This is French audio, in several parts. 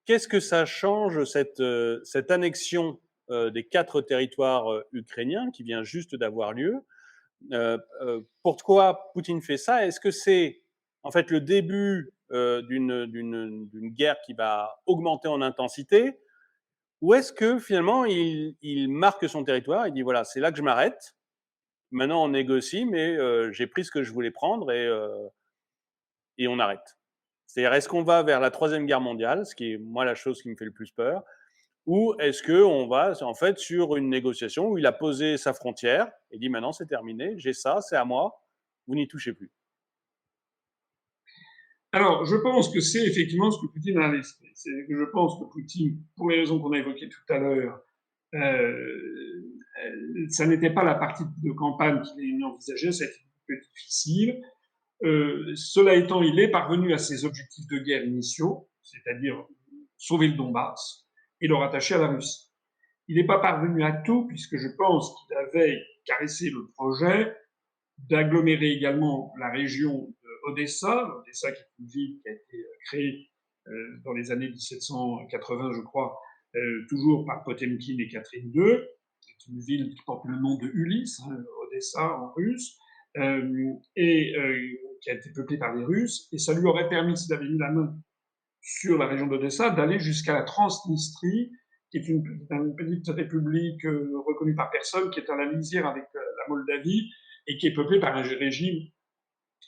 qu'est-ce que ça change cette annexion des 4 territoires ukrainiens qui vient juste d'avoir lieu? Pourquoi Poutine fait ça? Est-ce que c'est en fait le début d'une guerre qui va augmenter en intensité? Ou est-ce que finalement il marque son territoire, il dit voilà, c'est là que je m'arrête, maintenant on négocie, mais j'ai pris ce que je voulais prendre et on arrête. C'est-à-dire, est-ce qu'on va vers la troisième guerre mondiale, ce qui est moi la chose qui me fait le plus peur, ou est-ce qu'on va en fait sur une négociation où il a posé sa frontière et dit maintenant c'est terminé, j'ai ça, c'est à moi, vous n'y touchez plus. Alors, je pense que c'est effectivement ce que Poutine a à l'esprit. C'est que je pense que Poutine, pour les raisons qu'on a évoquées tout à l'heure, ça n'était pas la partie de campagne qu'il envisageait, c'était un peu difficile. Cela étant, il est parvenu à ses objectifs de guerre initiaux, c'est-à-dire sauver le Donbass et le rattacher à la Russie. Il n'est pas parvenu à tout, puisque je pense qu'il avait caressé le projet d'agglomérer également la région d'Odessa, Odessa qui est une ville qui a été créée dans les années 1780, je crois, toujours par Potemkin et Catherine II. C'est une ville qui porte le nom de Ulysse, hein, Odessa en russe, et qui a été peuplée par les Russes. Et ça lui aurait permis, s'il avait mis la main sur la région d'Odessa, d'aller jusqu'à la Transnistrie, qui est une petite république reconnue par personne, qui est à la lisière avec la Moldavie et qui est peuplée par un régime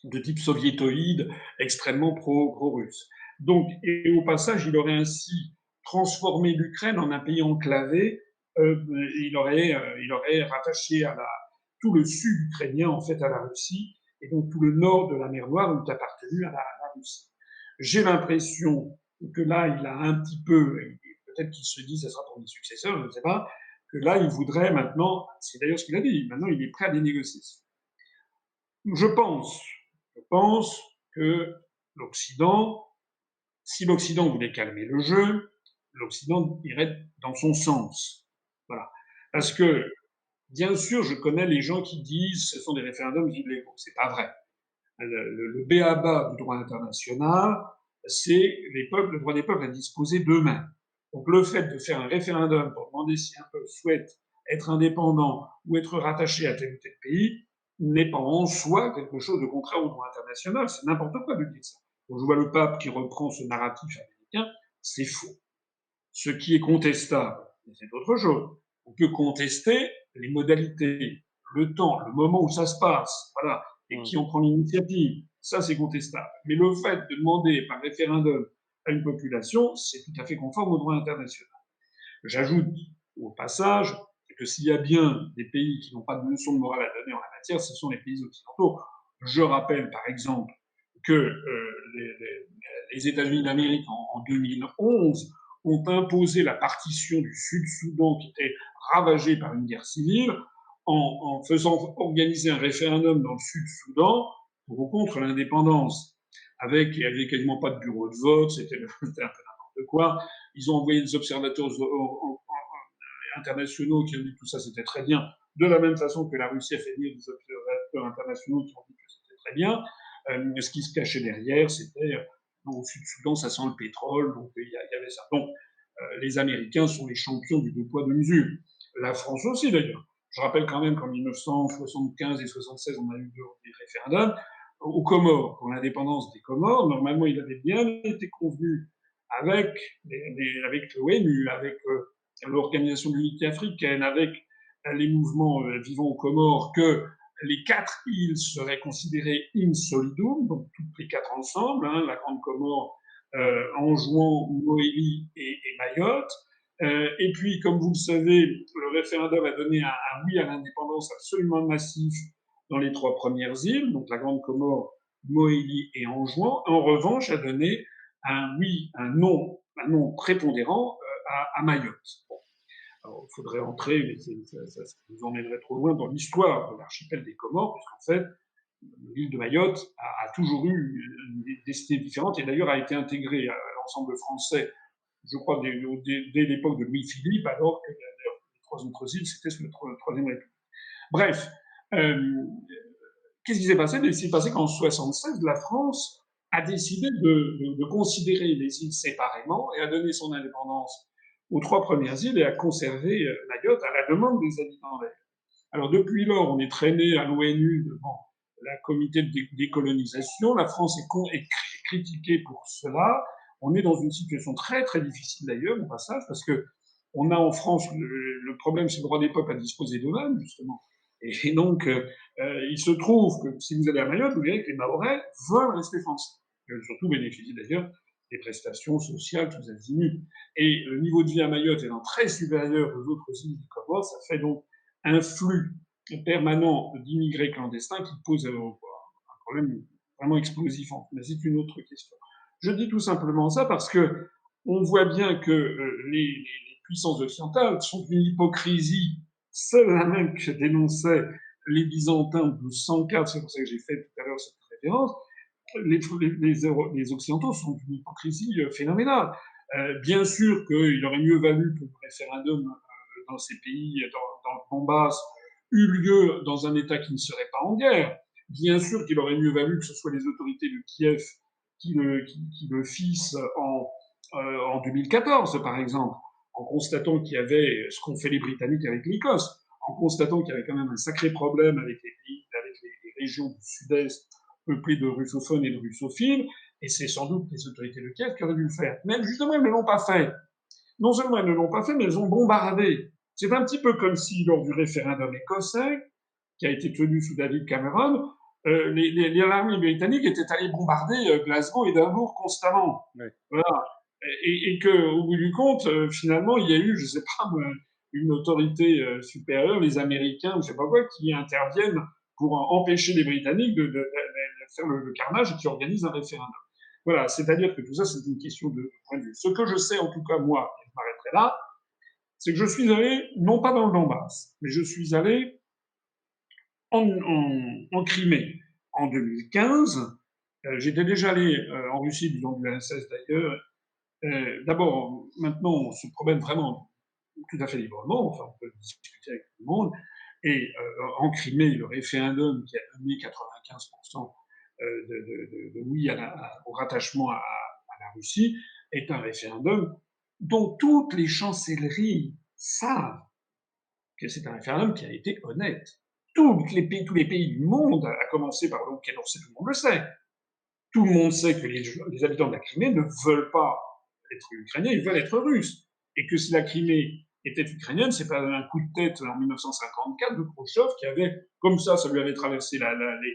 de type soviétoïde extrêmement pro-russe. Donc, et au passage, il aurait ainsi transformé l'Ukraine en un pays enclavé. Il aurait rattaché tout le sud ukrainien en fait à la Russie et donc tout le nord de la mer Noire où il appartenu à la Russie. J'ai l'impression que là, il a un petit peu, peut-être qu'il se dit, ça sera pour mes successeurs, je ne sais pas, que là, il voudrait maintenant, c'est d'ailleurs ce qu'il a dit, maintenant il est prêt à des négociations. Je pense, je pense que l'Occident, si l'Occident voulait calmer le jeu, l'Occident irait dans son sens. Voilà. Parce que, bien sûr, je connais les gens qui disent ce sont des référendums illégaux. C'est pas vrai. Le b.a.-ba du droit international, c'est le droit des peuples à disposer d'eux-mêmes. Donc le fait de faire un référendum pour demander si un peuple souhaite être indépendant ou être rattaché à tel ou tel pays n'est pas en soi quelque chose de contraire au droit international. C'est n'importe quoi de dire ça. Donc je vois le pape qui reprend ce narratif américain, c'est faux. Ce qui est contestable, c'est autre chose. On peut contester les modalités, le temps, le moment où ça se passe, voilà, et qui en prend l'initiative. Ça, c'est contestable. Mais le fait de demander par référendum à une population, c'est tout à fait conforme au droit international. J'ajoute au passage que s'il y a bien des pays qui n'ont pas de leçon de morale à donner en la matière, ce sont les pays occidentaux. Je rappelle par exemple que les États-Unis d'Amérique en 2011 ont imposé la partition du Sud-Soudan qui était ravagé par une guerre civile en faisant organiser un référendum dans le Sud-Soudan pour ou contre l'indépendance. Il n'y avait quasiment pas de bureau de vote, c'était un peu n'importe quoi. Ils ont envoyé des observateurs internationaux qui ont dit que tout ça c'était très bien, de la même façon que la Russie a fait venir des observateurs internationaux qui ont dit que c'était très bien. Ce qui se cachait derrière, c'était au Sud-Soudan, ça sent le pétrole, donc il y avait ça. Donc les Américains sont les champions du deux poids, deux mesures. La France aussi d'ailleurs. Je rappelle quand même qu'en 1975 et 76, on a eu des référendums aux Comores, pour l'indépendance des Comores. Normalement, il avait bien été convenu avec, avec l'ONU, avec l'Organisation de l'Unité africaine, avec les mouvements vivant aux Comores, que les 4 îles seraient considérées in solidum, donc toutes les 4 ensemble, hein, la Grande Comore, Anjouan, Mohéli et Mayotte. Et puis, comme vous le savez, le référendum a donné un oui à l'indépendance absolument massif dans les 3 premières îles, donc la Grande Comore, Mohéli et Anjouan. En revanche, a donné un oui, un non prépondérant à Mayotte. Bon. Alors, il faudrait entrer, mais ça nous emmènerait trop loin dans l'histoire de l'archipel des Comores, puisqu'en fait, l'île de Mayotte a toujours eu une destinée différente et d'ailleurs a été intégrée à l'ensemble français, je crois, dès l'époque de Louis-Philippe, alors que les 3 autres îles, c'était sous la Troisième République. Bref, qu'est-ce qui s'est passé? Il s'est passé qu'en 76, la France a décidé de considérer les îles séparément et a donné son indépendance aux 3 premières îles et a conservé Mayotte à la demande des habitants. Alors depuis lors, on est traîné à l'ONU devant la comité de décolonisation. La France est critiquée pour cela. On est dans une situation très très difficile d'ailleurs au passage parce que on a en France le problème, c'est le droit des peuples à disposer d'eux-mêmes justement. Et donc, il se trouve que si vous allez à Mayotte, vous verrez que les Mahorais veulent rester français. Ils veulent surtout bénéficier d'ailleurs des prestations sociales tous azimuts. Et le niveau de vie à Mayotte étant très supérieur aux autres îles du Comores, ça fait donc un flux permanent d'immigrés clandestins qui pose un problème vraiment explosif. Mais c'est une autre question. Je dis tout simplement ça parce que on voit bien que les puissances occidentales sont d'une hypocrisie, celle la même que dénonçaient les Byzantins de 1204, c'est pour ça que j'ai fait tout à l'heure cette référence. Les Occidentaux sont d'une hypocrisie phénoménale. Bien sûr qu'il aurait mieux valu que le référendum dans ces pays, dans le Donbass, eut lieu dans un État qui ne serait pas en guerre. Bien sûr qu'il aurait mieux valu que ce soit les autorités de Kiev qui le fissent en 2014, par exemple, en constatant qu'il y avait ce qu'ont fait les Britanniques avec l'Écosse, en constatant qu'il y avait quand même un sacré problème avec les pays, avec les régions du Sud-Est peuplées de russophones et de russophiles, et c'est sans doute les autorités de Kiev qui auraient dû le faire. Mais justement, elles ne l'ont pas fait. Non seulement elles ne l'ont pas fait, mais elles ont bombardé. C'est un petit peu comme si, lors du référendum écossais, qui a été tenu sous David Cameron, l'armée britannique était allée bombarder Glasgow et Édimbourg constamment. Oui. Voilà. Et qu'au bout du compte, finalement, il y a eu, je ne sais pas, une autorité supérieure, les Américains, je ne sais pas quoi, qui interviennent pour empêcher les Britanniques de faire le carnage et qui organisent un référendum. Voilà, c'est-à-dire que tout ça, c'est une question de point de vue. Ce que je sais, en tout cas, moi, et je m'arrêterai là, c'est que je suis allé, non pas dans le Donbass, mais je suis allé en Crimée en 2015. J'étais déjà allé en Russie du temps de l'URSS d'ailleurs. D'abord, maintenant, on se promène vraiment tout à fait librement, enfin, on peut discuter avec tout le monde. Et en Crimée, le référendum qui a donné 95% de oui au rattachement à la Russie est un référendum dont toutes les chancelleries savent que c'est un référendum qui a été honnête. Tous les pays du monde, à commencer par le Quai d'Orsay, tout le monde le sait. Tout le monde sait que les habitants de la Crimée ne veulent pas être ukrainiens, ils veulent être russes. Et que si la Crimée était ukrainienne, c'est pas un coup de tête en 1954 de Khrouchtchev qui avait, comme ça lui avait traversé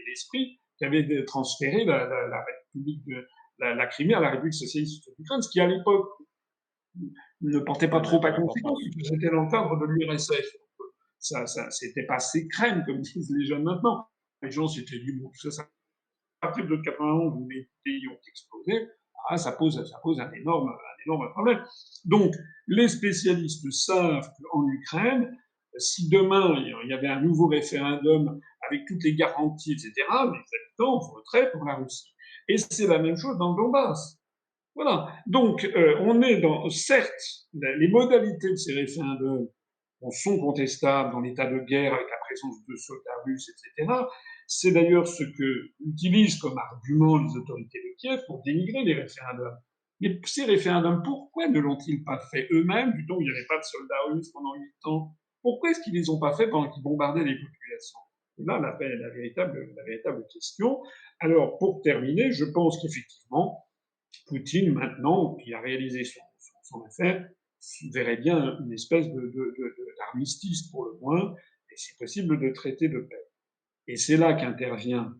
l'esprit, qui avait transféré la République de la Crimée à la République socialiste d'Ukraine, ce qui à l'époque ne portait pas trop à conséquence, puisque c'était dans le cadre de l'URSS. Ça c'était pas assez crème, comme disent les jeunes maintenant. Les gens s'étaient dit, bon, tout ça, à partir de 91, où les pays ont explosé, ça pose un énorme problème. Donc, les spécialistes savent qu'en Ukraine, si demain il y avait un nouveau référendum avec toutes les garanties, etc., les habitants voteraient pour la Russie. Et c'est la même chose dans le Donbass. Voilà. Donc, on est dans, certes, les modalités de ces référendums sont contestables dans l'état de guerre avec la présence de soldats russes, etc. C'est d'ailleurs ce que utilisent comme argument les autorités de Kiev pour dénigrer les référendums. Mais ces référendums, pourquoi ne l'ont-ils pas fait eux-mêmes, du temps où il n'y avait pas de soldats russes pendant 8 ans? Pourquoi est-ce qu'ils ne les ont pas fait pendant qu'ils bombardaient les populations? C'est là la véritable question. Alors, pour terminer, je pense qu'effectivement, Poutine, maintenant, qui a réalisé son affaire, verrait bien une espèce d'armistice pour le moins, et si possible de traité de paix. Et c'est là qu'intervient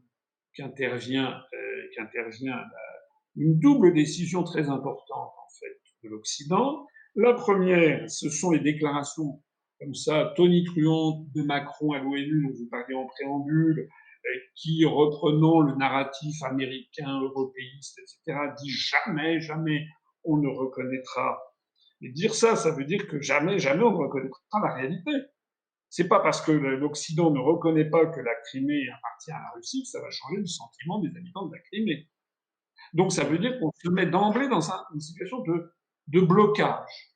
une double décision très importante en fait de l'Occident. La première, ce sont les déclarations comme ça tonitruantes de Macron à l'ONU dont vous parlez en préambule, qui, reprenant le narratif américain, européiste, etc., dit jamais, jamais on ne reconnaîtra. Et dire ça, ça veut dire que jamais, jamais on ne reconnaîtra la réalité. C'est pas parce que l'Occident ne reconnaît pas que la Crimée appartient à la Russie que ça va changer le sentiment des habitants de la Crimée. Donc ça veut dire qu'on se met d'emblée dans une situation de blocage.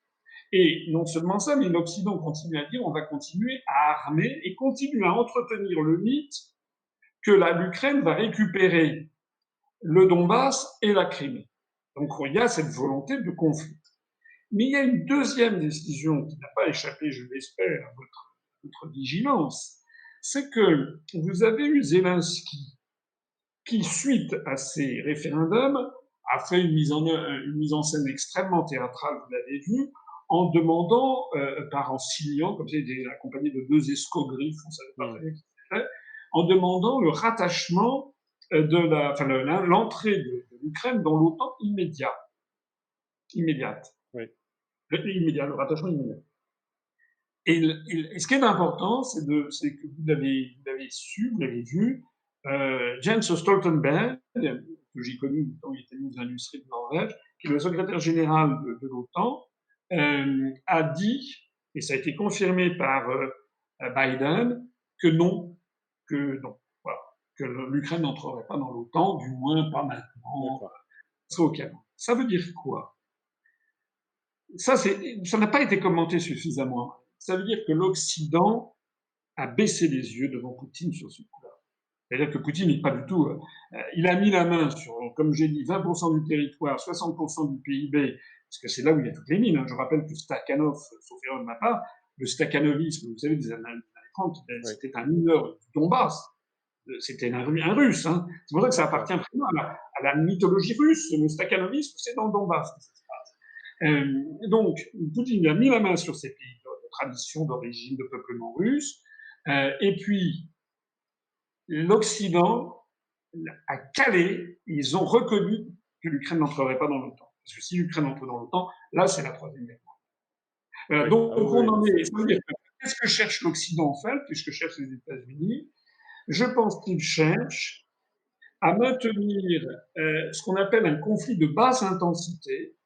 Et non seulement ça, mais l'Occident continue à dire on va continuer à armer et continue à entretenir le mythe que l'Ukraine va récupérer le Donbass et la Crimée. Donc il y a cette volonté de conflit. Mais il y a une deuxième décision qui n'a pas échappé, je l'espère, à votre vigilance, c'est que vous avez eu Zelensky qui, suite à ces référendums, a fait une mise en scène extrêmement théâtrale, vous l'avez vu, en demandant, en signant, comme ça, il était accompagné de deux escogrifes, on ne savait pas Mmh. très bien qui c'était, en demandant le rattachement l'entrée de l'Ukraine dans l'OTAN immédiate, Oui. le rattachement immédiat. Et ce qui est important, c'est que vous l'avez su, vous l'avez vu, Jens Stoltenberg, que j'ai connu quand il était ministre de l'Industrie de Norvège, qui est le secrétaire général de l'OTAN, a dit, et ça a été confirmé par Biden, que non, voilà, que l'Ukraine n'entrerait pas dans l'OTAN, du moins pas maintenant, D'accord. au Canada. Ça veut dire quoi? Ça n'a pas été commenté suffisamment. Ça veut dire que l'Occident a baissé les yeux devant Poutine sur ce coup-là. C'est-à-dire que Poutine n'est pas du tout. Il a mis la main sur, comme j'ai dit, 20% du territoire, 60% du PIB, parce que c'est là où il y a toutes les mines. Je rappelle que Stakhanov, sauf erreur de ma part, le stakhanovisme, vous savez, des années 30, Oui. c'était un mineur du Donbass. C'était un russe. Hein. C'est pour ça que ça D'accord. appartient vraiment à la mythologie russe. Le stakhanovisme, c'est dans le Donbass. Donc, Poutine a mis la main sur ces pays de tradition, d'origine, de peuplement russe. Et puis, l'Occident, à Calais, ils ont reconnu que l'Ukraine n'entrerait pas dans l'OTAN. Parce que si l'Ukraine entre dans l'OTAN, là, c'est la troisième guerre. Voilà, Oui. Ah donc, on oui, en oui. est. Ça veut dire que, qu'est-ce que cherche l'Occident, en fait? Qu'est-ce que cherchent les États-Unis? Je pense qu'ils cherchent à maintenir ce qu'on appelle un conflit de basse intensité,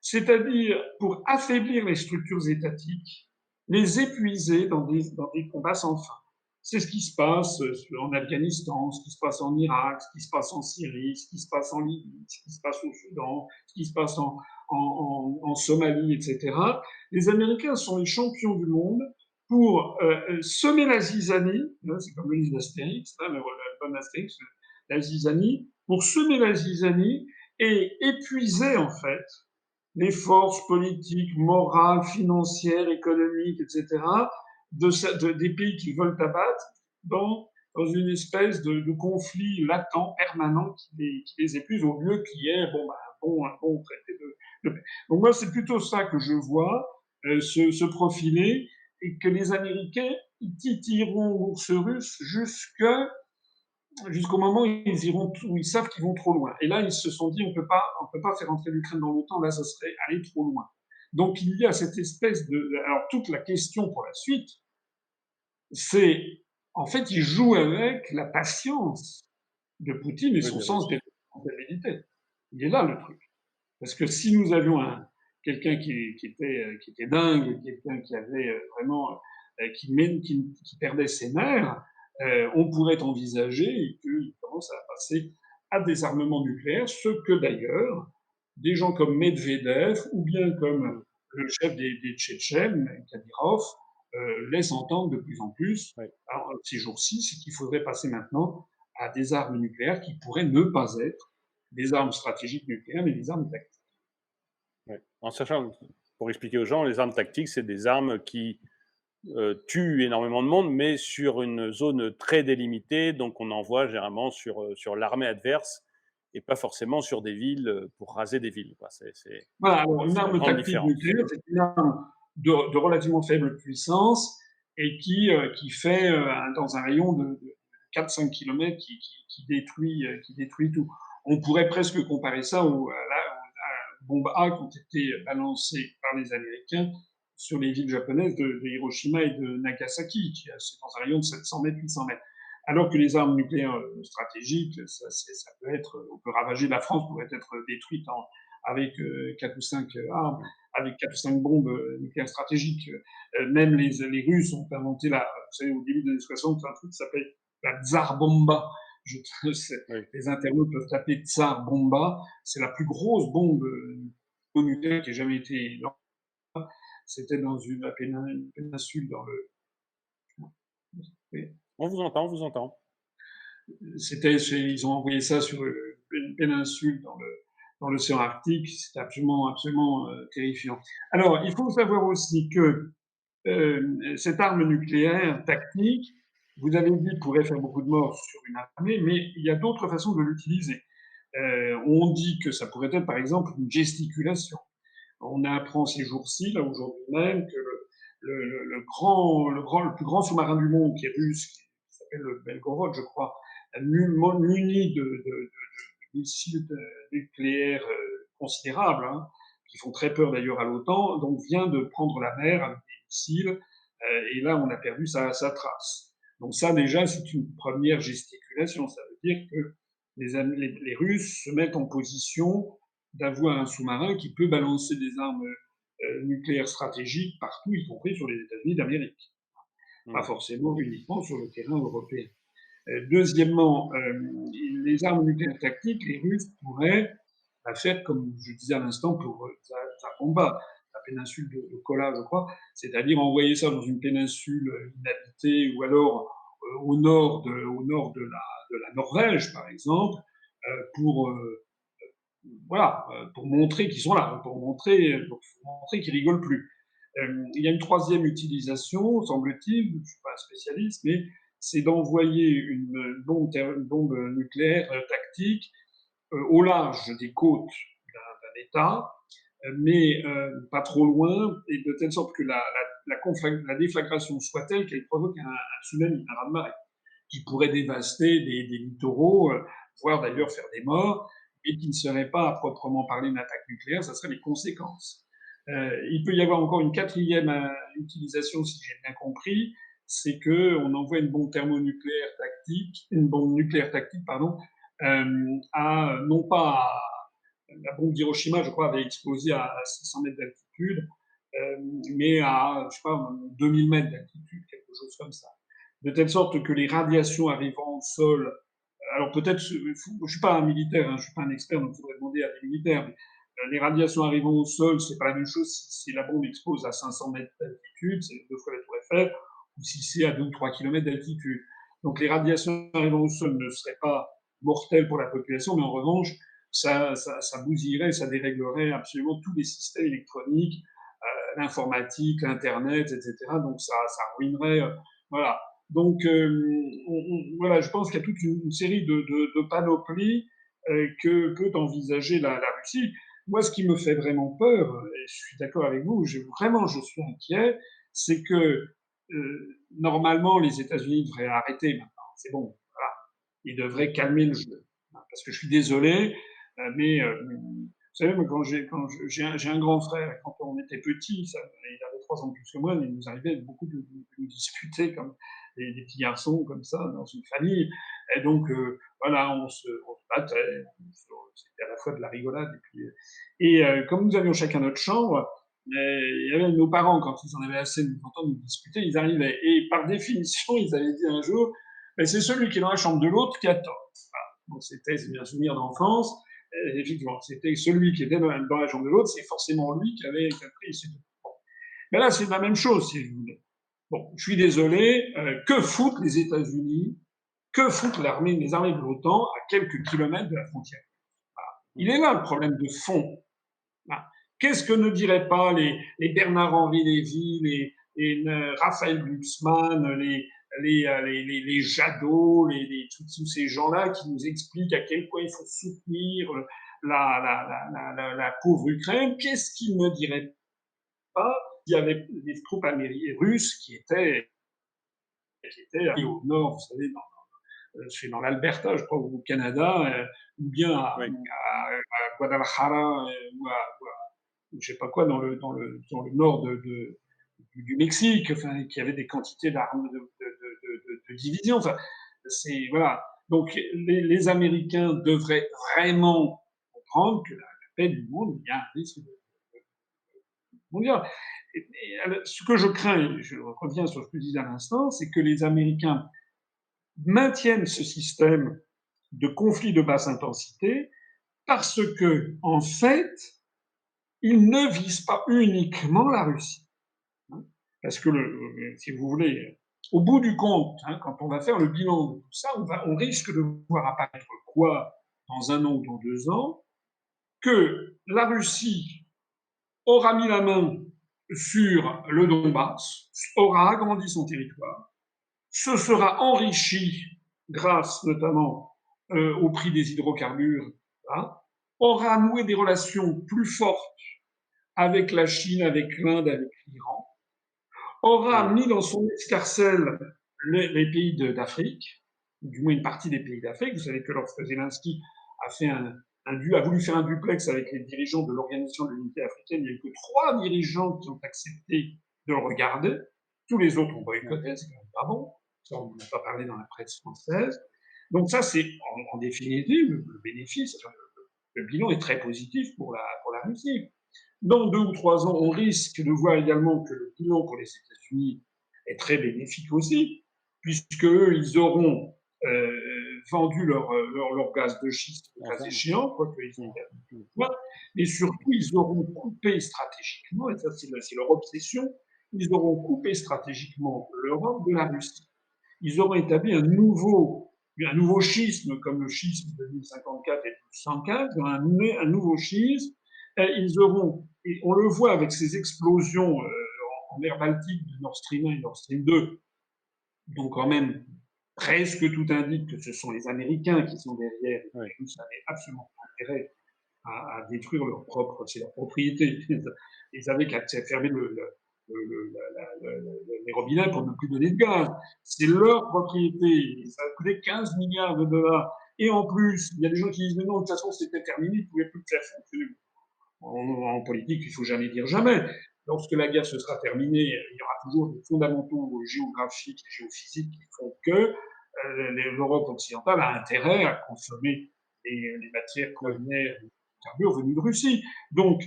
c'est-à-dire pour affaiblir les structures étatiques, les épuiser dans des combats sans fin. C'est ce qui se passe en Afghanistan, ce qui se passe en Irak, ce qui se passe en Syrie, ce qui se passe en Libye, ce qui se passe au Soudan, ce qui se passe en Somalie, etc. Les Américains sont les champions du monde pour semer la zizanie, c'est comme le livre d'Astérix, le bon Astérix, la zizanie, pour semer la zizanie et épuiser en fait les forces politiques, morales, financières, économiques, etc., des pays qui veulent abattre dans une espèce de conflit latent, permanent, qui les épuise, au lieu qu'il y ait un bon traité de paix. Donc moi, c'est plutôt ça que je vois se profiler, et que les Américains titilleront l'ours russe jusqu'au moment où où ils savent qu'ils vont trop loin. Et là, ils se sont dit, on peut pas faire entrer l'Ukraine dans l'OTAN, là, ça serait aller trop loin. Donc, il y a cette espèce alors, toute la question pour la suite, c'est, en fait, ils jouent avec la patience de Poutine et Oui, son des sens des Russes. responsabilités. Il est là, le truc. Parce que si nous avions quelqu'un qui était dingue, quelqu'un qui avait vraiment, qui perdait ses nerfs, on pourrait envisager qu'il commence à passer à des armements nucléaires, ce que d'ailleurs des gens comme Medvedev ou bien comme Mmh. le chef des Tchétchènes, Kadyrov, laissent entendre de plus en plus, Oui. alors, ces jours-ci, c'est qu'il faudrait passer maintenant à des armes nucléaires qui pourraient ne pas être des armes stratégiques nucléaires, mais des armes tactiques. Oui. En sachant, pour expliquer aux gens, les armes tactiques, c'est des armes qui tuent énormément de monde, mais sur une zone très délimitée. Donc, on envoie généralement sur l'armée adverse et pas forcément sur des villes pour raser des villes. Voilà, alors une C'est la arme grande tactique différence. nucléaire, c'est une arme de relativement faible puissance et qui fait, dans un rayon de 4-5 km, qui détruit tout. On pourrait presque comparer ça à la bombe A qui ont été balancées par les Américains sur les villes japonaises de Hiroshima et de Nagasaki, c'est dans un rayon de 700 mètres, 800 mètres. Alors que les armes nucléaires stratégiques, ça peut être, on peut ravager la France, pourrait être détruite avec 4 ou 5 armes, Mmh. avec 4 ou 5 bombes nucléaires stratégiques. Même les Russes ont inventé, vous savez, au début des années 60, un truc qui s'appelle la Tsar Bomba. Oui. Les internautes peuvent taper Tsar Bomba. C'est la plus grosse bombe nucléaire qui ait jamais été lancée. C'était dans une péninsule dans le. On vous entend, on vous entend. Ils ont envoyé ça sur une péninsule dans l'océan Arctique, c'est absolument terrifiant. Alors, il faut savoir aussi que cette arme nucléaire tactique, vous avez dit, pourrait faire beaucoup de morts sur une armée, mais il y a d'autres façons de l'utiliser. On dit que ça pourrait être, par exemple, une gesticulation. On apprend ces jours-ci, là aujourd'hui même, que le plus grand sous-marin du monde, qui est russe, qui s'appelle le Belgorod, je crois, muni de missiles nucléaires considérables, hein, qui font très peur d'ailleurs à l'OTAN, donc vient de prendre la mer avec des missiles, et là on a perdu sa trace. Donc ça déjà c'est une première gesticulation, ça veut dire que les Russes se mettent en position d'avoir un sous-marin qui peut balancer des armes nucléaires stratégiques partout, y compris sur les États-Unis d'Amérique, pas Mmh. forcément uniquement sur le terrain européen. Deuxièmement, les armes nucléaires tactiques, les Russes pourraient la faire, comme je disais à l'instant, pour Zaromba, la péninsule de Kola, je crois, c'est-à-dire envoyer ça dans une péninsule inhabitée ou alors au nord de la Norvège, par exemple, pour voilà, pour montrer qu'ils sont là, pour montrer qu'ils rigolent plus. Il y a une troisième utilisation, semble-t-il, je ne suis pas un spécialiste, mais c'est d'envoyer une bombe nucléaire tactique au large des côtes d'un État, mais pas trop loin, et de telle sorte que la déflagration soit telle qu'elle provoque un tsunami, un raz-de-marée, qui pourrait dévaster des littoraux, voire d'ailleurs faire des morts, et qui ne serait pas à proprement parler une attaque nucléaire, ça serait les conséquences. Il peut y avoir encore une quatrième utilisation, si j'ai bien compris, c'est que on envoie une bombe nucléaire tactique, pardon, non pas la bombe d'Hiroshima, je crois, avait explosé à 600 mètres d'altitude, mais à, je sais pas, 2000 mètres d'altitude, quelque chose comme ça. De telle sorte que les radiations arrivant au sol, alors peut-être, je suis pas un militaire, hein, je suis pas un expert, donc il faudrait demander à des militaires, mais les radiations arrivant au sol, c'est pas la même chose si la bombe explose à 500 mètres d'altitude, c'est 2 fois la tour Eiffel, ou si c'est à 2 ou 3 kilomètres d'altitude. Donc les radiations arrivant au sol ne seraient pas mortelles pour la population, mais en revanche, ça bousillerait, ça déréglerait absolument tous les systèmes électroniques, l'informatique, l'Internet, etc. Donc ça ruinerait, voilà. Donc voilà, je pense qu'il y a toute une série de panoplies que peut envisager la Russie. Moi, ce qui me fait vraiment peur, et je suis d'accord avec vous, vraiment je suis inquiet, c'est que normalement les États-Unis devraient arrêter maintenant. C'est bon, voilà. Ils devraient calmer le jeu. Parce que je suis désolé, mais vous savez, moi, j'ai un grand frère, quand on était petit, il avait 3 ans de plus que moi, il nous arrivait beaucoup de nous disputer comme des petits garçons comme ça dans une famille. Et donc, voilà, on se battait, c'était à la fois de la rigolade. Comme nous avions chacun notre chambre, il y avait nos parents, quand ils en avaient assez de nous entendre nous discuter, ils arrivaient. Et par définition, ils avaient dit un jour, mais c'est celui qui est dans la chambre de l'autre qui a tort. Voilà. Donc c'était un souvenir d'enfance. Effectivement, c'était celui qui était dans la chambre de l'autre, c'est forcément lui qui avait pris. Bon. Mais là, c'est la même chose, si vous voulez. Bon, je suis désolé, que foutent les États-Unis, que foutent les armées de l'OTAN à quelques kilomètres de la frontière? Voilà. Il est là le problème de fond. Voilà. Qu'est-ce que ne diraient pas les Bernard-Henri Lévy, les Raphaël Glucksmann, les Jadot, tous ces gens-là qui nous expliquent à quel point il faut soutenir la pauvre Ukraine? Qu'est-ce qu'ils ne diraient pas? Il y avait des troupes russes qui étaient au nord, vous savez, c'est dans l'Alberta, je crois, au Canada, ou bien Oui. à Guadalajara, ou je sais pas quoi, dans le nord du Mexique, enfin, qui avait des quantités d'armes de division. Enfin, c'est voilà. Donc les Américains devraient vraiment comprendre que la paix du monde, il y a un risque mondial. Ce que je crains, et je reviens sur ce que je disais à l'instant, c'est que les Américains maintiennent ce système de conflit de basse intensité parce que, en fait, ils ne visent pas uniquement la Russie. Parce que, si vous voulez, au bout du compte, quand on va faire le bilan de tout ça, on risque de voir apparaître quoi? dans 1 an ou dans 2 ans, que la Russie aura mis la main sur le Donbass, aura agrandi son territoire, se sera enrichi grâce notamment au prix des hydrocarbures, hein, aura noué des relations plus fortes avec la Chine, avec l'Inde, avec l'Iran, aura mis dans son escarcelle les pays d'Afrique, du moins une partie des pays d'Afrique. Vous savez que lorsque Zelensky a fait a voulu faire un duplex avec les dirigeants de l'Organisation de l'Unité africaine, il n'y a eu que 3 dirigeants qui ont accepté de le regarder. Tous les autres ont boycotté, c'est quand même pas bon. Ça, on n'en a pas parlé dans la presse française. Donc ça, c'est en définitive le bénéfice. Le bilan est très positif pour la Russie. Dans 2 ou 3 ans, on risque de voir également que le bilan pour les États-Unis est très bénéfique aussi, puisque eux, ils auront vendu leur gaz de schiste, le cas échéant, quoique ils ont perdu, mais surtout, ils auront coupé stratégiquement, et ça c'est leur obsession, ils auront coupé stratégiquement l'Europe de la Russie. Ils auront établi un nouveau schisme, comme le schisme de 1054 et 1215, un nouveau schisme. Ils auront, et on le voit avec ces explosions en mer Baltique de Nord Stream 1 et Nord Stream 2, donc quand même presque tout indique que ce sont les Américains qui sont derrière, et que ça n'avait absolument pas intérêt à détruire c'est leur propriété. Ils avaient qu'à fermer les robinets pour ne plus donner de gaz. C'est leur propriété. Ça a coûté 15 milliards de dollars. Et en plus, il y a des gens qui disent, mais non, de toute façon, c'était terminé, ils ne pouvaient plus le faire fonctionner. En politique, il ne faut jamais dire jamais. Lorsque la guerre se sera terminée, il y aura toujours des fondamentaux géographiques et géophysiques qui font que l'Europe occidentale a intérêt à consommer les matières premières, les carburants venus de Russie. Donc,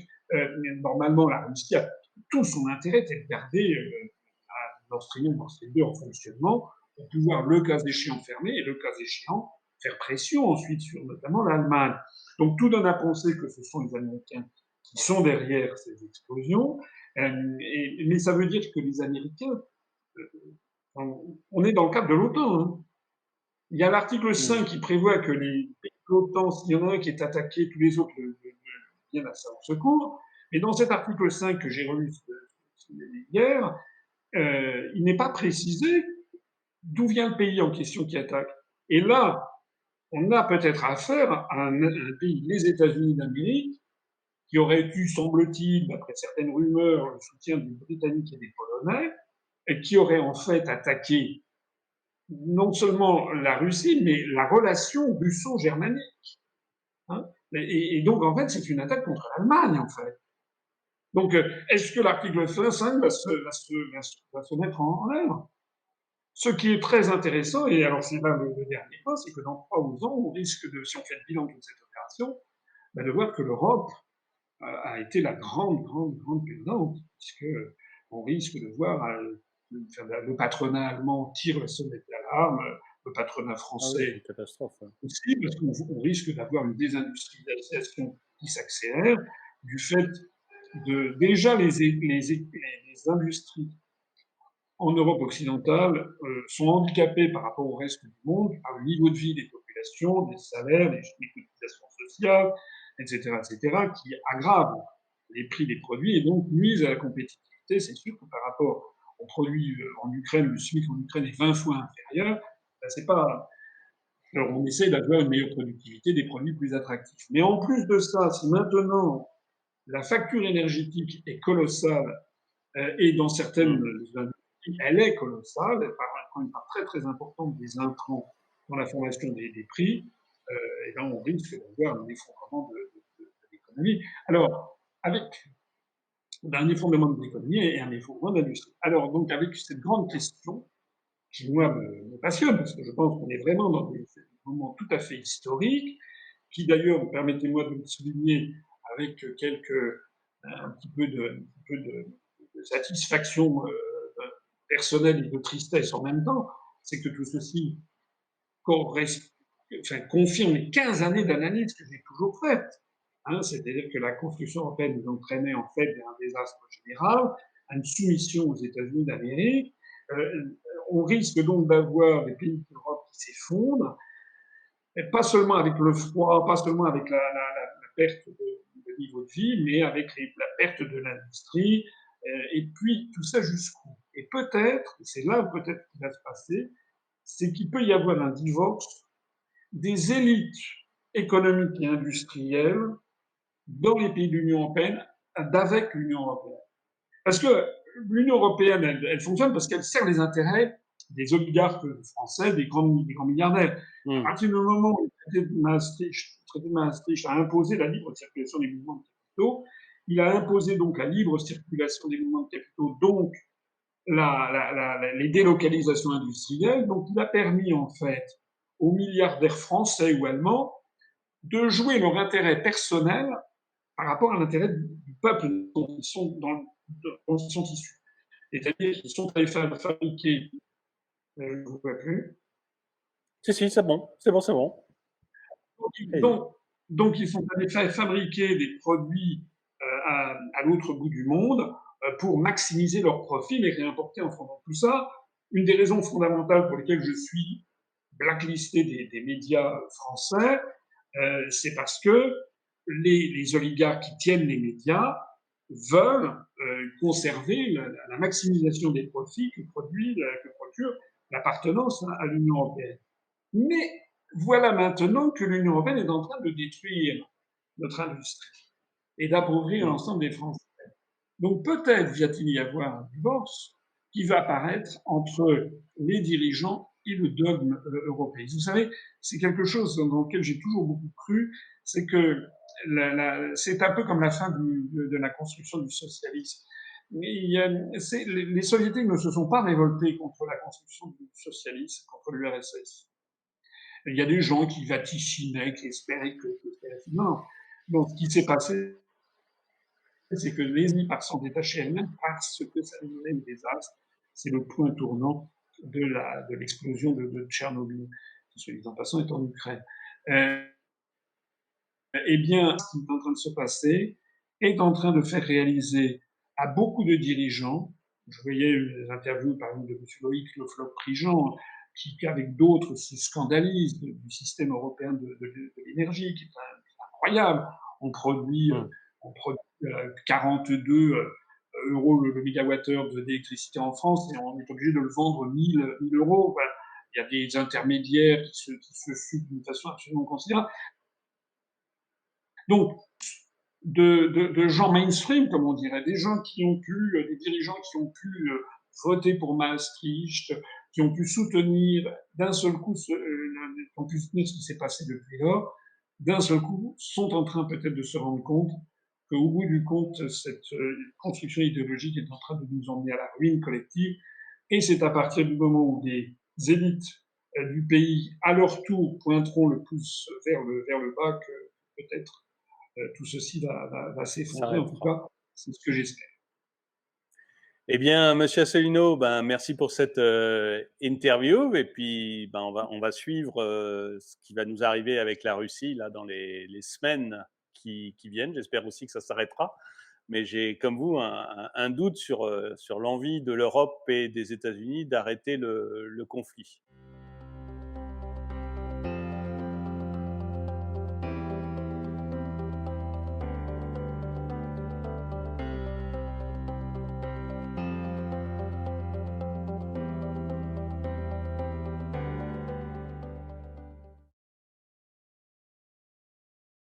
normalement, la Russie a tout son intérêt de garder Nord Stream 1, Nord Stream 2 en fonctionnement pour pouvoir, le cas échéant, fermer et le cas échéant, faire pression ensuite sur notamment l'Allemagne. Donc, tout donne à penser que ce sont les Américains qui sont derrière ces explosions, mais ça veut dire que les Américains, on est dans le cadre de l'OTAN. Hein. Il y a l'article 5 qui prévoit que les pays de l'OTAN, s'il y en a un qui est attaqué, tous les autres viennent à son secours. Mais dans cet article 5 que j'ai relu hier, il n'est pas précisé d'où vient le pays en question qui attaque. Et là, on a peut-être affaire à un pays, les États-Unis d'Amérique, qui aurait eu, semble-t-il, d'après certaines rumeurs, le soutien des Britanniques et des Polonais, et qui aurait en fait attaqué non seulement la Russie, mais la relation russo-germanique. Hein, et donc, en fait, c'est une attaque contre l'Allemagne, en fait. Donc, est-ce que l'article 5 va se mettre en œuvre? Ce qui est très intéressant, et alors c'est là le dernier point, c'est que dans 3 ans, on risque de, si on fait le bilan de cette opération, de voir que l'Europe a été la grande perdante, puisque on risque de voir le patronat allemand tire la sonnette d'alarme, le patronat français aussi, parce qu'on risque d'avoir une désindustrialisation qui s'accélère du fait de déjà les industries en Europe occidentale sont handicapées par rapport au reste du monde par le niveau de vie des populations, des salaires, des cotisations sociales, etc., qui aggravent les prix des produits et donc nuisent à la compétitivité. C'est sûr que par rapport aux produits en Ukraine, le SMIC en Ukraine est 20 fois inférieur. C'est pas. Alors on essaie d'avoir une meilleure productivité, des produits plus attractifs. Mais en plus de ça, si maintenant la facture énergétique est colossale et dans certaines industries, elle est colossale, elle prend une part très très importante des intrants dans la formation des prix, et ben on risque d'avoir un effondrement de l'économie. Alors, avec un effondrement de l'économie et un effondrement de l'industrie. Alors, donc, avec cette grande question, qui, moi, me passionne, parce que je pense qu'on est vraiment dans des moments tout à fait historiques, qui d'ailleurs, permettez-moi de le souligner, avec un petit peu de satisfaction personnelle et de tristesse en même temps, c'est que tout ceci confirme les 15 années d'analyse que j'ai toujours faites. Hein, c'est-à-dire que la construction européenne nous entraînait en fait vers un désastre général, à une soumission aux États-Unis d'Amérique. On risque donc d'avoir des pays d'Europe qui s'effondrent. Et pas seulement avec le froid, pas seulement avec la perte de niveau de vie, mais avec la perte de l'industrie, et puis tout ça jusqu'où? Et peut-être, c'est là peut-être qu'il va se passer, c'est qu'il peut y avoir un divorce des élites économiques et industrielles dans les pays de l'Union européenne d'avec l'Union européenne. Parce que l'Union européenne, elle fonctionne parce qu'elle sert les intérêts des oligarques français, des grands milliardaires. À Mmh. partir du moment où le traité de Maastricht a imposé la libre circulation des mouvements de capitaux, il a imposé donc la libre circulation des mouvements de capitaux, donc les délocalisations industrielles. Donc il a permis en fait aux milliardaires français ou allemands de jouer leur intérêt personnel par rapport à l'intérêt du peuple dont ils sont issus. C'est-à-dire qu'ils sont allés fabriquer, je ne vous vois plus, Si, si, c'est bon, c'est bon, c'est bon. Allez-y. donc, donc ils sont allés fabriquer des produits à l'autre bout du monde pour maximiser leurs profits, les réimporter en France. Donc, tout ça, une des raisons fondamentales pour lesquelles je suis blacklisté des médias français, c'est parce que les oligarques qui tiennent les médias veulent conserver la maximisation des profits que procure l'appartenance à l'Union européenne. Mais voilà maintenant que l'Union européenne est en train de détruire notre industrie et d'appauvrir Mmh. l'ensemble des Français. Donc peut-être va-t-il y avoir un divorce qui va apparaître entre les dirigeants et le dogme européen. Vous savez, c'est quelque chose dans lequel j'ai toujours beaucoup cru, c'est que c'est un peu comme la fin de la construction du socialisme. Les soviétiques ne se sont pas révoltés contre la construction du socialisme, contre l'URSS. Il y a des gens qui vaticinaient, qui espéraient que non. Donc, ce qui s'est passé, c'est que les États s'en détachaient elles-mêmes parce que ça devenait un désastre. C'est le point tournant de l'explosion de Tchernobyl, qui, soit dit en passant, est en Ukraine. Euh, eh bien, ce qui est en train de se passer est en train de faire réaliser à beaucoup de dirigeants, je voyais des interviews par exemple de M. Loïc Le Floch-Prigent, qui avec d'autres se scandalisent du système européen de l'énergie, qui est incroyable. On produit, Mmh. on produit 42 euros le mégawattheure d'électricité en France et on est obligé de le vendre 1000 euros. Voilà. Il y a des intermédiaires qui se suivent d'une façon absolument considérable. Donc, de gens mainstream, comme on dirait, des gens qui ont pu, des dirigeants qui ont pu voter pour Maastricht, qui ont pu soutenir d'un seul coup, qui ont pu soutenir ce qui s'est passé depuis lors, d'un seul coup, sont en train peut-être de se rendre compte qu'au bout du compte, cette construction idéologique est en train de nous emmener à la ruine collective. Et c'est à partir du moment où des élites du pays, à leur tour, pointeront le pouce vers le bas que peut-être tout ceci va s'effondrer. En tout S'arrêtera. cas, c'est ce que j'espère. Eh bien, monsieur Asselineau, ben, merci pour cette interview. Et puis, ben, on va suivre ce qui va nous arriver avec la Russie là, dans les semaines qui viennent. J'espère aussi que ça s'arrêtera. Mais j'ai, comme vous, un doute sur l'envie de l'Europe et des États-Unis d'arrêter le conflit.